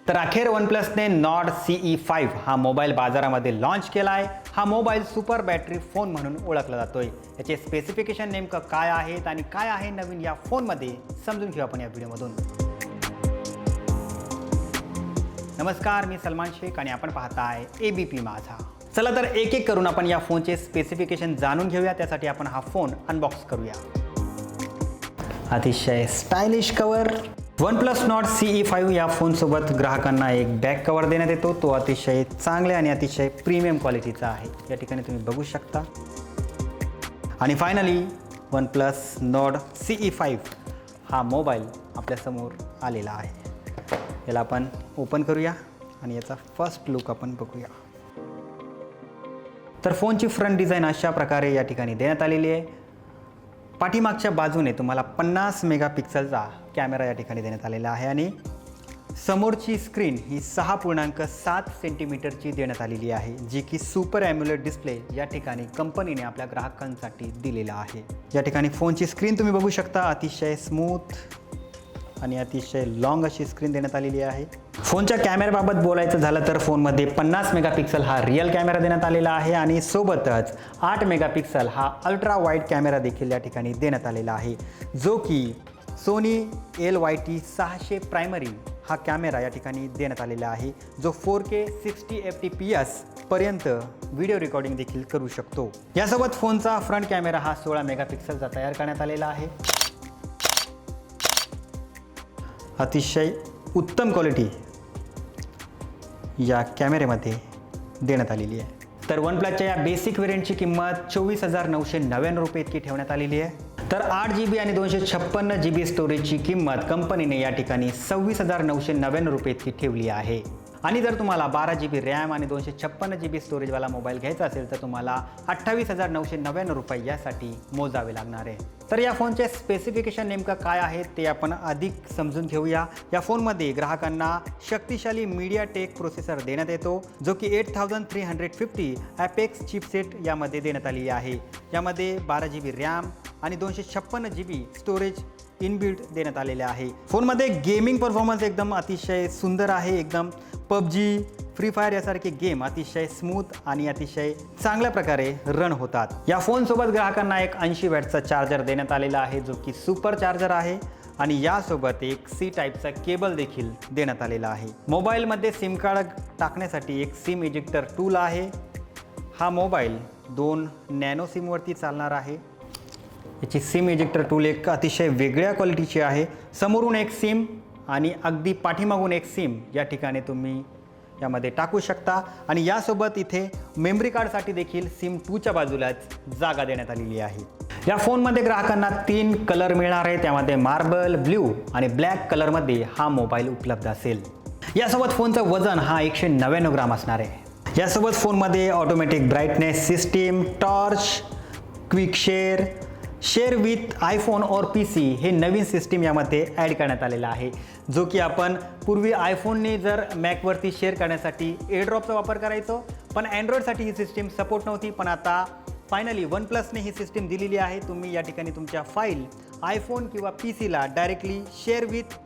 तर अखेर OnePlusने Nord CE5 हा मोबाईल बाजारामध्ये लॉन्च केला आहे। हा मोबाईल सुपर बॅटरी फोन म्हणून ओळखला जातोय। याचे स्पेसिफिकेशन नेमकं काय आहेत आणि काय आहे नवीन या फोनमध्ये समजून घेऊ आपण या व्हिडिओमधून। नमस्कार, मी सलमान शेख आणि आपण पाहताय ABP माझा। चला तर एक एक करून आपण या फोनचे स्पेसिफिकेशन जाणून घेऊया। त्यासाठी आपण हा फोन अनबॉक्स करूया। अतिशय stylish cover. OnePlus Nord CE5 या फोनसोबत ग्राहकांना एक बॅक कवर देण्यात येतो। तो अतिशय चांगल्या आणि अतिशय प्रीमियम क्वालिटीचा आहे। या ठिकाणी तुम्ही बघू शकता। आणि फायनली OnePlus नॉर्ड CE5 हा मोबाईल आपल्यासमोर आलेला आहे। याला आपण ओपन करूया आणि याचा फर्स्ट लुक आपण बघूया। तर फोनची फ्रंट डिझाईन अशा प्रकारे या ठिकाणी देण्यात आलेली आहे। पाठीमागच्या बाजूने तुम्हाला 50 मेगापिक्सलचा कॅमेरा या ठिकाणी देण्यात आलेला आहे आणि समोरची स्क्रीन ही 6.7 सेंटीमीटरची देण्यात आलेली आहे, जी की सुपर ॲम्युलेट डिस्प्ले या ठिकाणी कंपनीने आपल्या ग्राहकांसाठी दिलेला आहे। या ठिकाणी फोनची स्क्रीन तुम्ही बघू शकता, अतिशय स्मूथ आणि अतिशय लॉंग अशी स्क्रीन देण्यात आलेली आहे। फोनच्या कॅमेऱ्याबाबत बोलायचं झालं तर फोनमध्ये 50 मेगापिक्सल हा रिअल कॅमेरा देण्यात आलेला आहे आणि सोबतच 8 मेगापिक्सल हा अल्ट्रा वाईड कॅमेरा देखील या ठिकाणी देण्यात आलेला आहे, जो की सोनी LYT 600 प्रायमरी हा कॅमेरा या ठिकाणी देण्यात आलेला आहे, जो 4K 60 fps पर्यंत व्हिडिओ रेकॉर्डिंग देखील करू शकतो। यासोबत फोनचा फ्रंट कॅमेरा हा 16 मेगापिक्सलचा तयार करण्यात आलेला आहे। अतिशय उत्तम क्वालिटी या कॅमेऱ्यामध्ये देण्यात आलेली आहे। तर OnePlusच्या या बेसिक व्हेरियंटची किंमत 24,999 रुपये इतकी ठेवण्यात आलेली आहे। तर 8GB आणि 256GB स्टोरेजची किंमत कंपनीने या ठिकाणी 26,999 रुपये इतकी ठेवली आहे। आणि जर तुम्हाला 12GB रॅम आणि 256GB स्टोरेजवाला मोबाईल घ्यायचा असेल तर तुम्हाला 28,999 रुपये यासाठी मोजावे लागणार आहे। तर या फोनचे स्पेसिफिकेशन नेमकं काय आहेत ते आपण अधिक समजून घेऊया। या फोनमध्ये ग्राहकांना शक्तिशाली मीडियाटेक प्रोसेसर देण्यात येतो, जो की 8350 ॲपेक्स चिपसेट यामध्ये देण्यात आली आहे। यामध्ये 12GB रॅम आणि 256GB स्टोरेज इनबिल्ट देण्यात आलेले आहे। फोनमध्ये गेमिंग परफॉर्मन्स एकदम अतिशय सुंदर आहे। एकदम PUBG, फ्री फायर यासारखे गेम अतिशय स्मूथ आणि अतिशय चांगल्या प्रकारे रन होतात। या फोनसोबत ग्राहकांना एक 80 वॅटचा चार्जर देण्यात आलेला आहे, जो की सुपर चार्जर आहे आणि यासोबत एक C टाईपचा केबल देखील देण्यात आलेला आहे। मोबाईलमध्ये सिम कार्ड टाकण्यासाठी एक सिम इजेक्टर टूल आहे। हा मोबाईल 2 नॅनो सिमवरती चालणार आहे। याची सिम इजेक्टर टूल एक अतिशय वेगळ्या क्वालिटीची आहे। समोरून एक सिम आणि अगदी पाठीमागून एक सिम या ठिकाणी तुम्ही यामध्ये टाकू शकता आणि यासोबत इथे मेमरी कार्डसाठी देखील सिम 2च्या बाजूलाच जागा देण्यात आलेली आहे। या फोनमध्ये ग्राहकांना 3 कलर मिळणार आहे। त्यामध्ये मार्बल, ब्ल्यू आणि ब्लॅक कलरमध्ये हा मोबाईल उपलब्ध असेल। यासोबत फोनचं वजन हा 199 ग्राम असणार आहे। यासोबत फोनमध्ये automatic brightness system, torch, quick share with iPhone और PC हे नवीन सिस्टीम यामध्ये ॲड करण्यात आलेला आहे, जो की आपण पूर्वी आयफोनने जर मॅकवरती शेअर करण्यासाठी एअरड्रॉपचा वापर करायचो, पण अँड्रॉइडसाठी ही सिस्टीम सपोर्ट नव्हती। पण आता फायनली OnePlusने ही सिस्टीम दिलेली आहे। तुम्ही या ठिकाणी तुमच्या फाईल आयफोन किंवा PCला डायरेक्टली शेअर विथ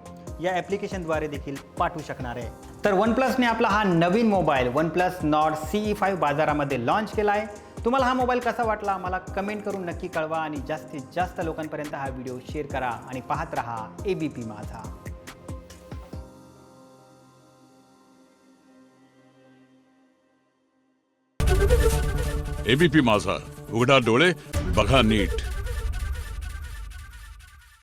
या ॲप्लिकेशनद्वारे देखील पाठवू शकणार आहे। तर OnePlusने आपला हा नवीन मोबाईल OnePlus नॉर्ड CE5 बाजारामध्ये लॉन्च केला आहे। तुम्हाला हा मोबाईल कसा वाटला मला कमेंट करून नक्की कळवा आणि जास्तीत जास्त लोकांपर्यंत हा व्हिडिओ शेअर करा आणि पाहत रहा ABP माझा। ABP माझा, उघडा डोळे बघा नीट।